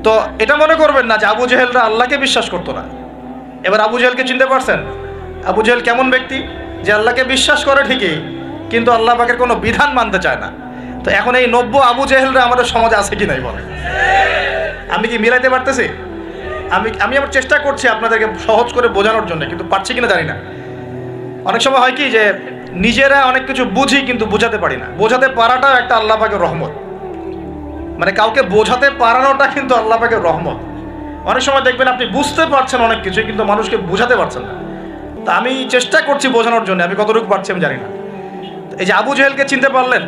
তো এটা মনে করবেন না যে আবু জেহেলরা আল্লাহকে বিশ্বাস করতো না। এবার আবু জেহেলকে চিনতে পারছেন? আবু জেহেল কেমন ব্যক্তি? যে আল্লাহকে বিশ্বাস করে ঠিকই, কিন্তু আল্লাহ পাকের কোনো বিধান মানতে চায় না। তো এখন এই 90 আবু জেহেলরা আমাদের সমাজে আছে কি নাই বলে? আমি কি মিলাইতে পারতেছি? আমি আমার চেষ্টা করছি আপনাদেরকে সহজ করে বোঝানোর জন্য, কিন্তু পারছি কিনা জানি না। অনেক সময় হয় কি যে নিজেরা অনেক কিছু বুঝি কিন্তু বোঝাতে পারি না। বোঝাতে পারাটাও একটা আল্লাহ পাকের রহমত। মানে কাউকে বোঝাতে পারানোটা কিন্তু আল্লাহ পাকের রহমত। অনেক সময় দেখবেন আপনি বুঝতে পারছেন অনেক কিছু, কিন্তু মানুষকে বোঝাতে পারছেন না। তা আমি চেষ্টা করছি বোঝানোর জন্য, আমি কতটুকু পারছি আমি জানি না। এই যে আবু জেহেলকে চিনতে পারলেন?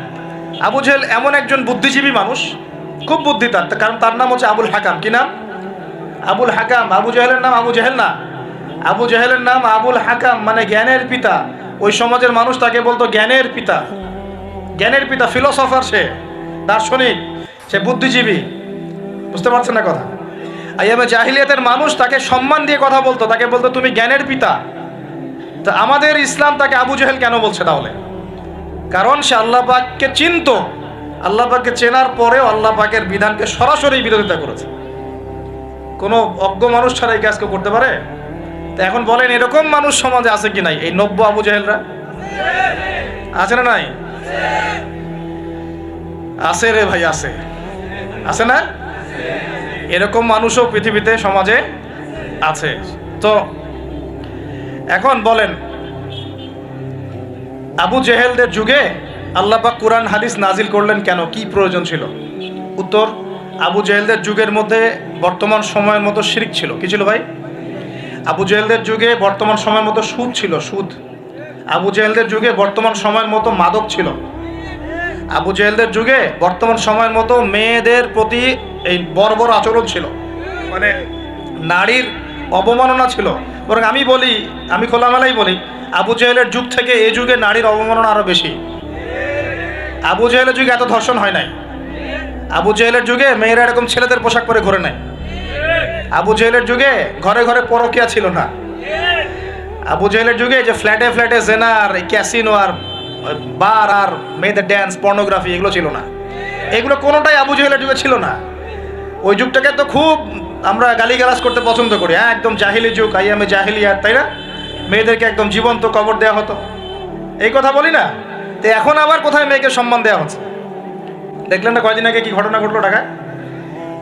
আবু জেহেল এমন একজন বুদ্ধিজীবী মানুষ, খুব বুদ্ধি তার, কারণ তার নাম হচ্ছে আবুল হাকাম। কি নাম? আবুল হাকাম। আবু জেহেলের নাম আবু জেহেল না, আবু জেহেলের নাম আবুল হাকাম, মানে জ্ঞানের পিতা। ওই সমাজের মানুষ তাকে বলতো জ্ঞানের পিতা। জ্ঞানের পিতা, ফিলোসফার, সে দার্শনিক, সে বুদ্ধিজীবী। বুঝতে পারছেন না কথা? আইয়ামে জাহিলিয়াতের মানুষ তাকে সম্মান দিয়ে কথা বলতো, তাকে বলতো তুমি জ্ঞানের পিতা। তা আমাদের ইসলাম তাকে আবু জেহেল কেন বলছে তাহলে? কারণ সে আল্লাহ পাককে চিনত, আল্লাহ পাককে চেনার পরেও আল্লাহ পাকের বিধানকে সরাসরি বিরোধিতা করেছে। কোনো অজ্ঞ মানুষ ছাড়া এই কাজ কেউ করতে পারে? তা এখন বলেন, এরকম মানুষ সমাজে আছে কি নাই? এই নব্য আবু জেহেলরা আছে না নাই? আছে রে ভাই, আছে, আছে না? এরকম মানুষও পৃথিবীতে সমাজে আছে। তো এখন বলেন, আবু জেহেলদের যুগে আল্লাহ পাক কুরআন হাদিস নাজিল করলেন কেন? কি প্রয়োজন ছিল? উত্তর, আবু জেহেলদের যুগের মধ্যে বর্তমান সময়ের মতো শিরক ছিল। কি ছিল ভাই? আবু জেহেলদের যুগে বর্তমান সময়ের মতো সুদ ছিল, সুদ। আবু জেহেলদের যুগে বর্তমান সময়ের মতো মাদক ছিল। আবু জেহেলদের যুগে বর্তমান সময়ের মতো মেয়েদের প্রতি এই বর্বর আচরণ ছিল, মানে নারীর অবমাননা ছিল। বরং আমি বলি, আমি খোলামেলাই বলি, আবু জেহেলের যুগ থেকে এই যুগে নারীর অবমাননা আরো বেশি। আবু জেহেলের যুগে এত ধর্ষণ হয় নাই। আবু জেহেলের যুগে মেয়েরা এরকম ছেলেদের পোশাক পরে ঘোরে নাই। আবু জেহেলের যুগে ঘরে ঘরে পরকিয়া ছিল না। আবু জেহেলের যুগে যে ফ্ল্যাটে ফ্ল্যাটে জেনা আর ক্যাসিনো আর বার আর মেয়েদের ড্যান্স, পর্নোগ্রাফি, এগুলো ছিল না। এগুলো কোনোটাই আবু জেহেলের যুগে ছিল না। ওই যুগটাকে তো খুব আমরা গালিগালাজ করতে পছন্দ করি, হ্যাঁ, একদম জাহিলি যুগ, আইয়ামে জাহিলিয়াত, তাই না? মেয়েদেরকে একদম জীবন্ত কবর দেওয়া হতো, এই কথা বলি না? তো এখন আবার কোথায় মেয়েকে সম্মান দেওয়া হচ্ছে? দেখলেন না কয়দিন আগে কি ঘটনা ঘটলো ঢাকায়?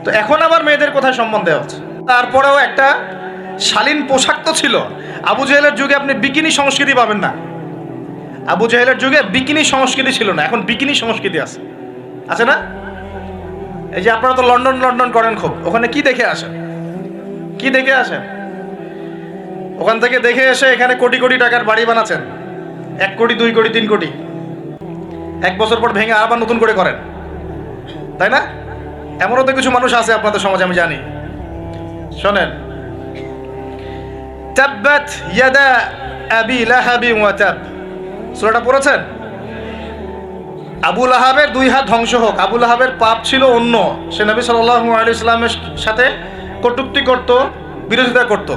তো এখন আবার মেয়েদের কোথায় সম্মান দেওয়া হচ্ছে? তারপরেও একটা শালীন পোশাক তো ছিল। আবু জেহেলের যুগে আপনি বিকিনি সংস্কৃতি পাবেন না। আবু জেহেলের যুগে বিকিনি সংস্কৃতি ছিল না, এখন বিকিনি সংস্কৃতি আছে, আছে না? এই যে আপনারা তো লন্ডন লন্ডন করেন খুব, ওখানে কি দেখে আসেন? কি দেখে আসেন? ওখান থেকে দেখে এসে এখানে কোটি কোটি টাকার বাড়ি বানাচ্ছেন, 1 কোটি 2 কোটি 3 কোটি, 1 বছর পর ভেঙে আবার নতুন করে করেন, তাই না? এমনও তো কিছু মানুষ আছে আপনাদের সমাজে, আমি জানি। শোনেন, তাব্বাত ইয়াদা আবি লাহাবি ওয়া তাব, সূরাটা পড়েছেন? আবু লাহাবের 2 হাত ধ্বংস হোক। আবু লাহাবের পাপ ছিল অন্য, সে নবী সাল্লাল্লাহু আলাইহি ওয়াসাল্লামের সাথে কটূক্তি করত, বিরোধিতা করত।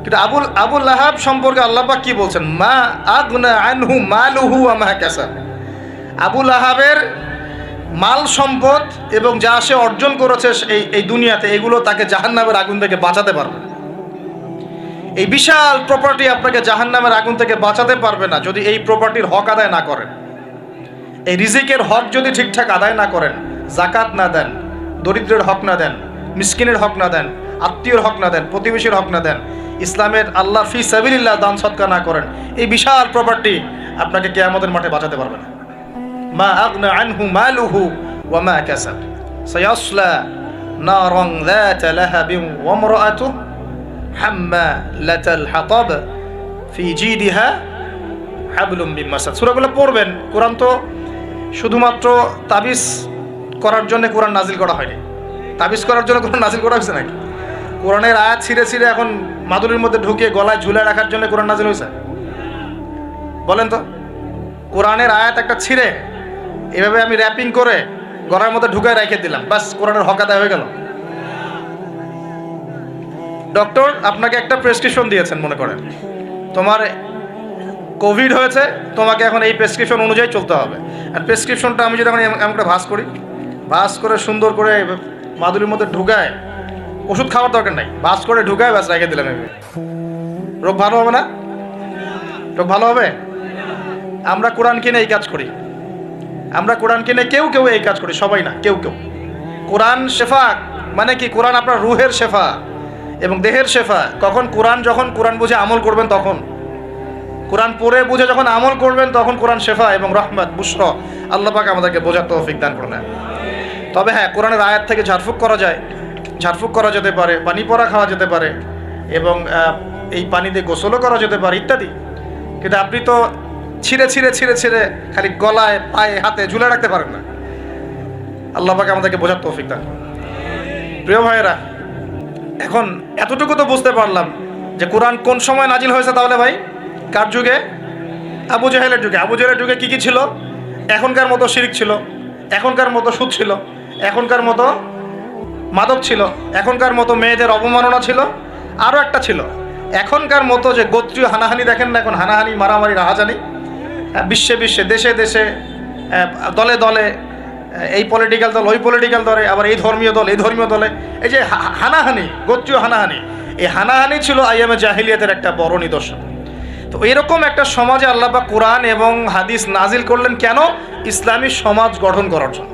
কিন্তু আবু লাহাব সম্পর্কে আল্লাহ পাক কি বলছেন? মা আগনা আনহু মালুহু ওয়া মা কাসাব। আবু লাহাবের মাল সম্পদ এবং যা সে অর্জন করেছে এই দুনিয়াতে, এগুলো তাকে জাহান্নামের আগুন থেকে বাঁচাতে পারবে না। এই বিশাল প্রপার্টি আপনাকে জাহান্নামের আগুন থেকে বাঁচাতে পারবে না যদি এই প্রপার্টির হক আদায় না করেন। এই রিজিকের হক যদি ঠিকঠাক আদায় না করেন, জাকাত না দেন, দরিদ্রের হক না দেন, মিসকিনের হক না দেন, আত্মীয়র হক না দেন, প্রতিবেশীর হক না দেন, ইসলামের আল্লাহ ফি সাবিলিল্লাহ দান সদকা না করেন, এই বিশাল প্রপার্টি আপনাকে কিয়ামতের মাঠে বাঁচাতে পারবে না। মা আগনা আনহু মালুহু ওয়া মা কাসাব সায়াসলা নারান যাতা লাহাবিন ওয়া ইমরাআতুহু হাম্মালাতাল হাতাব ফি জিদিহা হাবলুম মিন মাসাদ। সূরাগুলো পড়বেন। কোরআন তো শুধুমাত্র তাবিজ করার জন্য কোরআন নাজিল করা হয়নি। তাবিজ করার জন্য কোরআন নাজিল করা হয়েছে নাকি? কোরআনের আয়াত ছিঁড়ে ছিঁড়ে এখন মাদুরির মধ্যে ঢুকিয়ে গলায় ঝুলে রাখার জন্য কোরআন নাজিল হয়েছে? বলেন তো। কোরআনের আয়াত একটা ছিঁড়ে এভাবে আমি র্যাপিং করে গলার মধ্যে ঢুকায় রেখে দিলাম, বাস কোরআনের হক আদায় হয়ে গেল। ডক্টর আপনাকে একটা প্রেসক্রিপশন দিয়েছেন, মনে করেন তোমার কোভিড হয়েছে, তোমাকে এখন এই প্রেসক্রিপশন অনুযায়ী চলতে হবে। আর প্রেসক্রিপশনটা আমি যদি এখন একটা ভাঁজ করি, ভাঁজ করে সুন্দর করে মাদুরির মধ্যে ঢুকায়, ওষুধ খাওয়ার দরকার নাই, ভাঁজ করে ঢুকায় ব্যাস রেখে দিলাম, রোগ ভালো হবে না? রোগ ভালো হবে? আমরা কোরআন কিনে এই কাজ করি, আমরা কোরআন কিনে কেউ কেউ এই কাজ করি, সবাই না, কেউ কেউ। কোরআন শেফা মানে কি? কোরআন আপনার রুহের শেফা এবং দেহের শেফা। কখন? যখন কোরআন বুঝে আমল করবেন তখন। কোরআন পড়ে বুঝে যখন আমল করবেন তখন কোরআন শেফা এবং রহমত, বুশরা। আল্লাহ পাক আমাদেরকে বোঝার তৌফিক দান করুন। তবে হ্যাঁ, কোরআনের আয়াত থেকে ঝাড়ফুঁক করা যায়, ঝাড়ফুঁক করা যেতে পারে, পানি পড়া খাওয়া যেতে পারে, এবং এই পানিতে গোসলও করা যেতে পারে ইত্যাদি। কিন্তু আপনি তো ছিঁড়ে ছিঁড়ে ছিঁড়ে ছিঁড়ে খালি গলায়, পায়ে, হাতে ঝুলে রাখতে পারেন না। আল্লাহ পাক আমাদেরকে বোঝার তৌফিক দান করুন। প্রিয় ভাইয়েরা, এখন এতটুকু তো বুঝতে পারলাম যে কোরআন কোন সময় নাজিল হয়েছে। তাহলে ভাই কার যুগে? আবু জেহেলের যুগে। আবু জেহেলের যুগে কি কি ছিল? এখনকার মতো শিরক ছিল, এখনকার মতো সুদ ছিল, এখনকার মতো মাদক ছিল, এখনকার মতো মেয়েদের অবমাননা ছিল, আরও একটা ছিল এখনকার মতো যে গোত্রীয় হানাহানি, দেখেন না এখন হানাহানি, মারামারি, রাহাজানি, বিশ্বে বিশ্বে, দেশে দেশে, দলে দলে, এই পলিটিক্যাল দল ওই পলিটিক্যাল দলে, আবার এই ধর্মীয় দল এই ধর্মীয় দলে, এই যে হানাহানি, গোত্রীয় হানাহানি, এই হানাহানি ছিল আইয়ামে জাহিলিয়াতের একটা বড় নিদর্শন। তো এরকম একটা সমাজে আল্লাহ পাক কোরআন এবং হাদিস নাজিল করলেন কেন? ইসলামী সমাজ গঠন করার জন্য,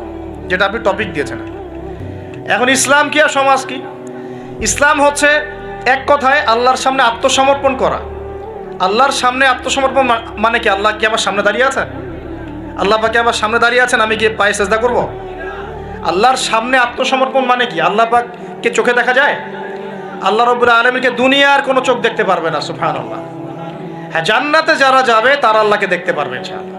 যেটা আপনি টপিক দিয়েছেন। এখন ইসলাম কি আর সমাজ কি? ইসলাম হচ্ছে এক কথায় আল্লাহর সামনে আত্মসমর্পণ করা। আল্লাহর সামনে আত্মসমর্পণ মানে কি? আল্লাহ কি আমার সামনে দাঁড়িয়ে আছে? আল্লাহ পাকে আমার সামনে দাঁড়িয়ে আছেন, আমি গিয়ে পায়ে সেজদা করব? আল্লাহর সামনে আত্মসমর্পণ মানে কি? আল্লাহ পাককে চোখে দেখা যায়? আল্লাহ রাব্বুল আলামিনকে দুনিয়ার কোনো চোখ দেখতে পারবে না, সুবহানাল্লাহ। হ্যাঁ, জান্নাতে যারা যাবে তারা আল্লাহকে দেখতে পারবে ইনশাআল্লাহ।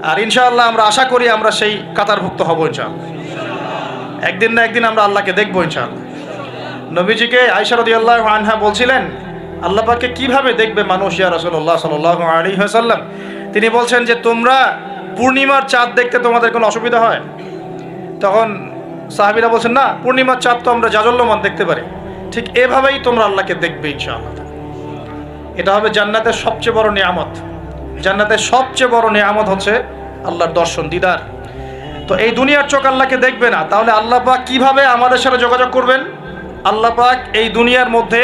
আর ইনশাআল্লাহ আমরা আশা করি আমরা সেই কাতারভুক্ত হব ইনশাআল্লাহ। একদিন না একদিন আমরা আল্লাহকে দেখবো ইনশাআল্লাহ। নবীজিকে আয়েশা রাদিয়াল্লাহু আনহা বলছিলেন, আল্লাহ পাককে কিভাবে দেখবে মানুষ ইয়া রাসূলুল্লাহ সাল্লাল্লাহু আলাইহি ওয়াসাল্লাম? তিনি বলছেন যে তোমরা পূর্ণিমার চাঁদ দেখতে তোমাদের কোনো অসুবিধা হয়? তখন সাহাবীরা বলছেন, না, পূর্ণিমার চাঁদ তো আমরা জাজল্যমান দেখতে পারি। ঠিক এভাবেই তোমরা আল্লাহকে দেখবে ইনশাআল্লাহ। এটা হবে জান্নাতের সবচেয়ে বড় নিয়ামত। জান্নাতের সবচেয়ে বড় নিয়ামত হচ্ছে আল্লাহর দর্শন, দিদার। তো এই দুনিয়ার চোখ আল্লাহকে দেখবে না, তাহলে আল্লাহ পাক কিভাবে আমাদের সাথে যোগাযোগ করবেন? আল্লাহ পাক এই দুনিয়ার মধ্যে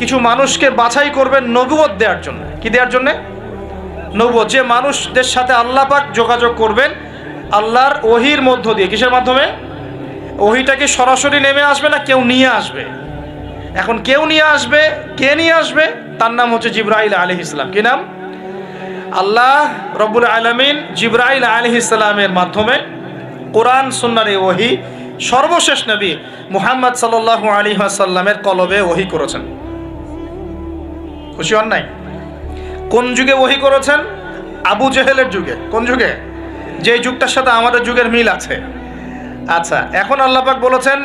কিছু মানুষকে বাছাই করবেন নবুয়ত দেওয়ার জন্য। কি দেওয়ার জন্য? নবুয়ত। যে মানুষদের সাথে আল্লাহ পাক যোগাযোগ করবেন আল্লাহর ওহির মধ্য দিয়ে। কিসের মাধ্যমে? ওহিটা কি সরাসরি নেমে আসবে না কেউ নিয়ে আসবে? এখন কেউ নিয়ে আসবে, কে নিয়ে আসবে? তার নাম হচ্ছে জিবরাইল আলাইহিস সালাম। কি নাম? আল্লাহ রব্বুল আলামিন জিবরাইল আলাইহিস সালামের মাধ্যমে কোরআন সুন্নাহর এই ওহী সর্বশেষ নবী মুহাম্মদ সাল্লাল্লাহু আলাইহি ওয়াসাল্লামের কলবে ওহী করেছেন। খুশি হন নাই? কোন যুগে ওহী করেছেন? আবু জেহেলের যুগে। কোন যুগে? যে যুগটার সাথে আমাদের যুগের মিল আছে। আচ্ছা, এখন আল্লাহ পাক বলেছেন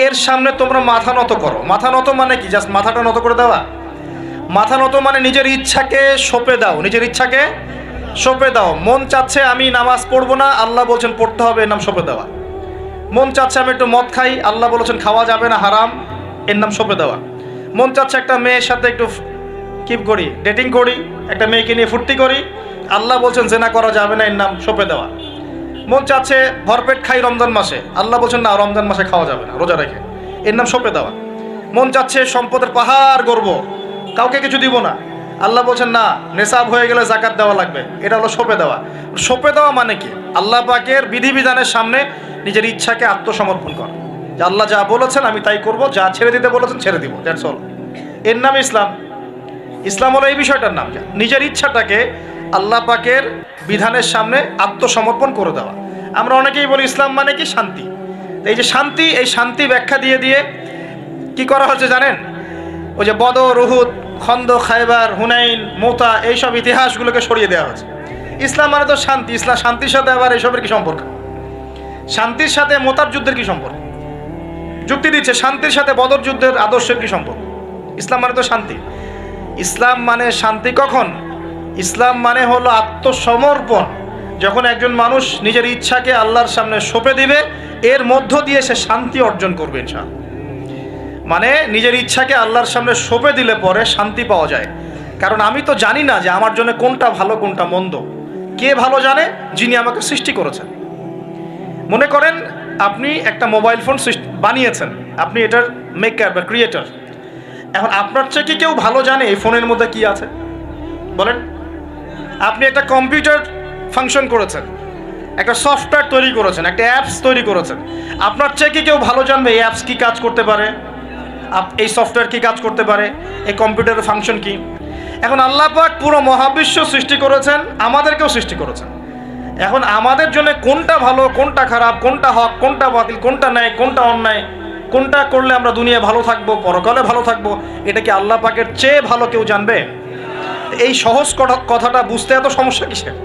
এর সামনে তোমরা মাথা নত করো। মাথা নত মানে কি? জাস্ট মাথাটা নত করে দেওয়া? মাথা নত মানে নিজের ইচ্ছাকে সঁপে দাও, নিজের ইচ্ছাকে সঁপে দাও। মন চাচ্ছে আমি নামাজ পড়বো না, আল্লাহ বলছেন পড়তে হবে, এর নাম সঁপে দেওয়া। মন চাচ্ছে আমি একটু মদ খাই, আল্লাহ বলেছেন খাওয়া যাবে না, হারাম, এর নাম সঁপে দেওয়া। মন চাচ্ছে একটা মেয়ের সাথে একটু কিপ করি, ডেটিং করি, একটা মেয়েকে নিয়ে ফুর্তি করি, আল্লাহ বলছেন জেনা করা যাবে না, এর নাম সঁপে দেওয়া। মন চাচ্ছে ভরপেট খাই রমজান মাসে, আল্লাহ বলছেন না, রমজান মাসে খাওয়া যাবে না, রোজা রেখে, এর নাম সঁপে দেওয়া। মন চাচ্ছে সম্পদের পাহাড় গর্ব, কাউকে কিছু দিব না, আল্লাহ বলছেন না, নেশাব হয়ে গেলে জাকাত দেওয়া লাগবে, এটা হলো সঁপে দেওয়া। সঁপে দেওয়া মানে কি? আল্লাহ পাকের বিধিবিধানের সামনে নিজের ইচ্ছাকে আত্মসমর্পণ করা, যে আল্লাহ যা বলেছেন আমি তাই করব, যা ছেড়ে দিতে বলেছেন ছেড়ে দিব, দ্যাটস অল। এর নাম ইসলাম। ইসলাম হলো এই বিষয়টার নাম, নিজের ইচ্ছাটাকে আল্লাহ পাকের বিধানের সামনে আত্মসমর্পণ করে দেওয়া। আমরা অনেকেই বলি ইসলাম মানে কি? শান্তি। এই যে শান্তি, এই শান্তি ব্যাখ্যা দিয়ে দিয়ে কি করা হচ্ছে জানেন? ওই যে বদর, উহুদ, খন্দক, খায়বার, হুনাইন, মুতা, এইসব ইতিহাসগুলোকে সরিয়ে দেওয়া হচ্ছে। ইসলাম মানে তো শান্তি। ইসলাম শান্তির সাথে আবার এইসবের কি সম্পর্ক? শান্তির সাথে মোতার যুদ্ধের কি সম্পর্ক? যুক্তি দিচ্ছে শান্তির সাথে বদর যুদ্ধের আদর্শের কি সম্পর্ক? ইসলাম মানে তো শান্তি। ইসলাম মানে শান্তি কখন? ইসলাম মানে হলো আত্মসমর্পণ। যখন একজন মানুষ নিজের ইচ্ছাকে আল্লাহর সামনে সঁপে দিবে, এর মধ্য দিয়ে সে শান্তি অর্জন করবে ইনশাআল্লাহ। মানে নিজের ইচ্ছাকে আল্লাহর সামনে সঁপে দিলে পরে শান্তি পাওয়া যায়। কারণ আমি তো জানি না যে আমার জন্য কোনটা ভালো কোনটা মন্দ। কে ভালো জানে? যিনি আমাকে সৃষ্টি করেছেন। মনে করেন আপনি একটা মোবাইল ফোন বানিয়েছেন, আপনি এটার মেকার বা ক্রিয়েটর। এখন আপনার চেয়ে কি কেউ ভালো জানে এই ফোনের মধ্যে কি আছে? বলেন। আপনি একটা কম্পিউটার ফাংশন করেছেন, একটা সফটওয়্যার তৈরি করেছেন, একটা অ্যাপস তৈরি করেছেন। আপনার চেয়ে কি কেউ ভালো জানবে এই অ্যাপস কি কাজ করতে পারে, এই সফটওয়্যার কি কাজ করতে পারে, এই কম্পিউটারের ফাংশন কি? এখন আল্লাহ পাক পুরো মহাবিশ্ব সৃষ্টি করেছেন, আমাদেরকেও সৃষ্টি করেছেন। এখন আমাদের জন্য কোনটা ভালো কোনটা খারাপ, কোনটা হক কোনটা বাতিল, কোনটা ন্যায় কোনটা অন্যায়, কোনটা করলে আমরা দুনিয়ায় ভালো থাকবো, পরকালে ভালো থাকবো, এটা কি আল্লাহ পাকের চেয়ে ভালো কেউ জানবে? এই সহজ কথাটা বুঝতে এত সমস্যা কিসের?